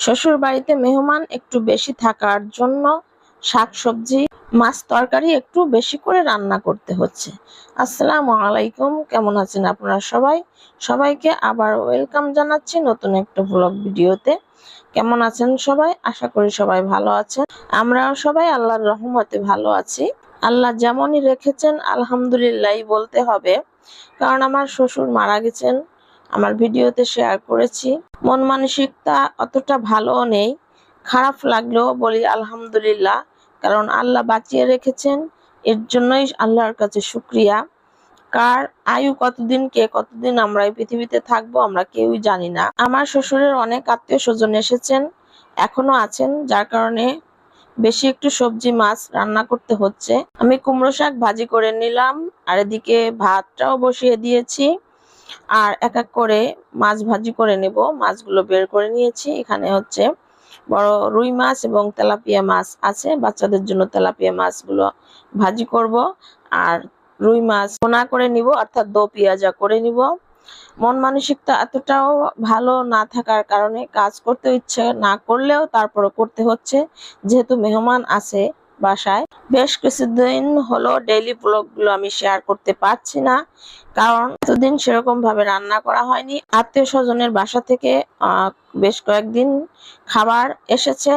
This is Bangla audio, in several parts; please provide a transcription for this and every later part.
শ্বশুর বাড়িতে মেহমান একটু বেশি থাকার জন্য শাকসবজি মাছ তরকারি একটু বেশি করে রান্না করতে হচ্ছে। আসসালামু আলাইকুম, কেমন আছেন আপনারা সবাই? সবাইকে আবার ওয়েলকাম জানাচ্ছি নতুন একটা ব্লগ ভিডিওতে। কেমন আছেন সবাই? আশা করি সবাই ভালো আছেন। আমরাও সবাই আল্লাহর রহমতে ভালো আছি। আল্লাহ যেমনই রেখেছেন আলহামদুলিল্লাহ বলতে হবে, কারণ আমার শ্বশুর মারা গেছেন। আমার ভিডিওতে শেয়ার করেছি। মন মানসিকতা অতটা ভালো নেই, খারাপ লাগলেও বলি আলহামদুলিল্লাহ, কারণ আল্লাহ বাঁচিয়ে রেখেছেন। এর জন্যই আল্লাহর কাছে শুকরিয়া। কার আয়ু কতদিন, কে কতদিন আমরা এই পৃথিবীতে থাকবো আমরা কেউই জানি না। আমার শ্বশুরের অনেক আত্মীয় স্বজন এসেছেন, এখনো আছেন, যার কারণে বেশি একটু সবজি মাছ রান্না করতে হচ্ছে। আমি কুমড়ো শাক ভাজি করে নিলাম, আর এদিকে ভাতটাও বসিয়ে দিয়েছি। আর এক এক করে মাছ ভাজি করে নেব। মাছগুলো বের করে নিয়েছি। এখানে হচ্ছে বড় রুই মাছ এবং তেলাপিয়া মাছ আছে। বাচ্চাদের জন্য তেলাপিয়া মাছগুলো ভাজি করব, আর রুই মাছ ভুনা করে নিব, অর্থাৎ দো পেঁয়াজা করে নিব। মন মানসিকতা এতটাও ভালো না থাকার কারণে কাজ করতে ইচ্ছে না করলেও তারপরে করতে হচ্ছে, যেহেতু মেহমান আছে বাসায়। বেশ কিছুদিন হলো ডেইলি ব্লগগুলো আমি শেয়ার করতে পারছি না, কারণ এতদিন সেরকম ভাবে রান্না করা হয়নি। আত্মীয় স্বজনের বাসা থেকে বেশ কয়েকদিন খাবার এসেছে,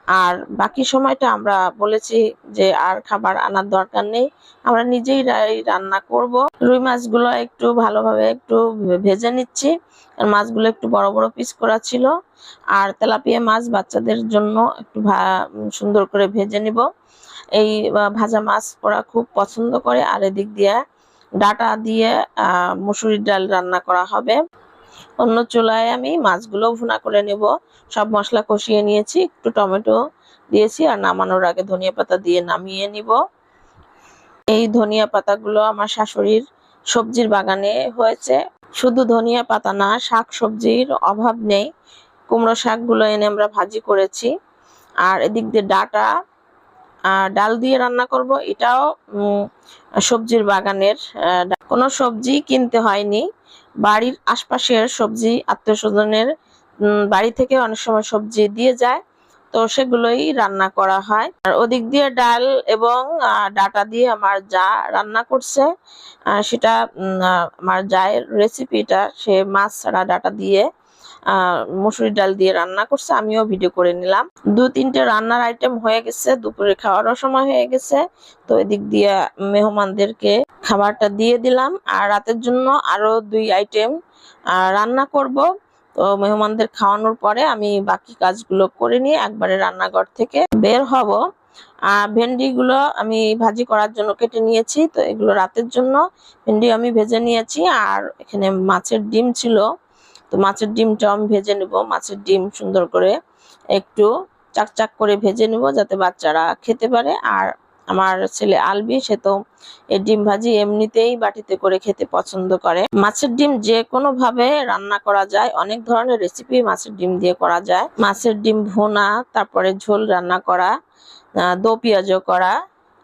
আর বাকি সময়টা আমরা বলেছি যে আর খাবার আনার দরকার নেই, আমরা নিজেই রান্না করব। রুই মাছগুলো একটু ভালোভাবে একটু ভেজে নিচ্ছি, আর মাছগুলো একটু বড় বড় পিস করা ছিল। আর তেলাপিয়া মাছ বাচ্চাদের জন্য একটু সুন্দর করে ভেজে নিব। এই ভাজা মাছ ওরা খুব পছন্দ করে। আর এদিক দিয়ে ডাটা দিয়ে মসুরির ডাল রান্না করা হবে। অন্য চুলায় আমি মাছগুলো ভুনা করে নেব। সব মশলা কষিয়ে নিয়েছি, একটু টমেটো দিয়েছি, আর নামানোর আগে ধনিয়া পাতা দিয়ে নামিয়ে নিব। এই ধনিয়া পাতাগুলো আমার শাশুড়ির সবজির বাগানে হয়েছে। শুধু ধনিয়া পাতা না, শাক সবজির অভাব নেই। কুমড়ো শাকগুলো এনে আমরা ভাজি করেছি। আর এদিক দিয়ে ডাটা ডাল দিয়ে রান্না করব। এটাও সবজির বাগানের, কোনো সবজি কিনতে হয়নি। বাড়ির আশপাশের সবজি আত্মীয় স্বজনের বাড়ি থেকে অনেক সময় সবজি দিয়ে যায়, তো সেগুলোই রান্না করা হয়। আর ওদিক দিয়ে ডাল এবং ডাটা দিয়ে আমার যা রান্না করছে, সেটা আমার জায়ের রেসিপিটা, সে মাছ ছাড়া ডাটা দিয়ে মসুরি ডাল দিয়ে রান্না করছে। আমিও ভিডিও করে নিলাম। 2-3টে রান্নার আইটেম হয়ে গেছে, দুপুরে খাওয়ারও সময় হয়ে গেছে, তো এদিক দিয়ে মেহমানদেরকে খাবারটা দিয়ে দিলাম। আর রাতের জন্য আরো 2 আইটেম রান্না করব। তো মেহমানদের খাওয়ানোর পরে আমি বাকি কাজগুলো করে নিয়ে একবারে রান্নাঘর থেকে বের হব। ভেন্ডিগুলো আমি ভাজি করার জন্য কেটে নিয়েছি, তো এগুলো রাতের জন্য ভেন্ডি আমি ভেজে নিয়েছি। আর এখানে মাছের ডিম ছিল, তো মাছের ডিমটাও আমি ভেজে নেব। মাছের ডিম সুন্দর করে একটু চাকচাক করে ভেজে নেব, যাতে বাচ্চারা খেতে পারে। আর আমার ছেলে আলবি, সে তো এই ডিম ভাজি এমনিতেই বাটিতে করে খেতে পছন্দ করে। মাছের ডিম যে কোনো ভাবে রান্না করা যায়, অনেক ধরনের রেসিপি মাছের ডিম দিয়ে করা যায়। মাছের ডিম ভুনা, তারপরে ঝোল রান্না করা, দো পেঁয়াজও করা,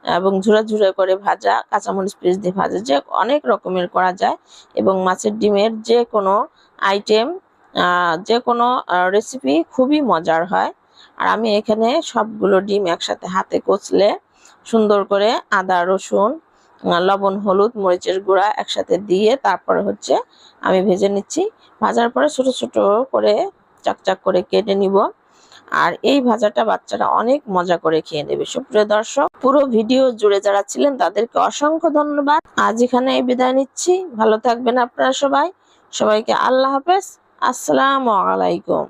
এবং ঝুরা ঝুরা করে ভাজা, কাঁচামরিচ পেস্ট দিয়ে ভাজা, যে অনেক রকমের করা যায়। এবং মাছের ডিমের যে কোনো আইটেম, যে কোনো রেসিপি খুবই মজার হয়। আর আমি এখানে সবগুলো ডিম একসাথে হাতে কচলে সুন্দর করে আদা রসুন লবণ হলুদ মরিচের গুঁড়া একসাথে দিয়ে তারপরে হচ্ছে আমি ভেজে নিচ্ছি। ভাজার পরে ছোট ছোট করে চাকচাক করে কেটে নিব। আর এই ভাজাটা বাচ্চারা অনেক মজা করে খেয়ে নেবে। সুপ্রিয় দর্শক, পুরো ভিডিও জুড়ে যারা ছিলেন তাদেরকে অসংখ্য ধন্যবাদ। আজ এখানে বিদায় নিচ্ছি। ভালো থাকবেন আপনারা সবাই। সবাইকে আল্লাহ হাফেজ। আসসালামু আলাইকুম।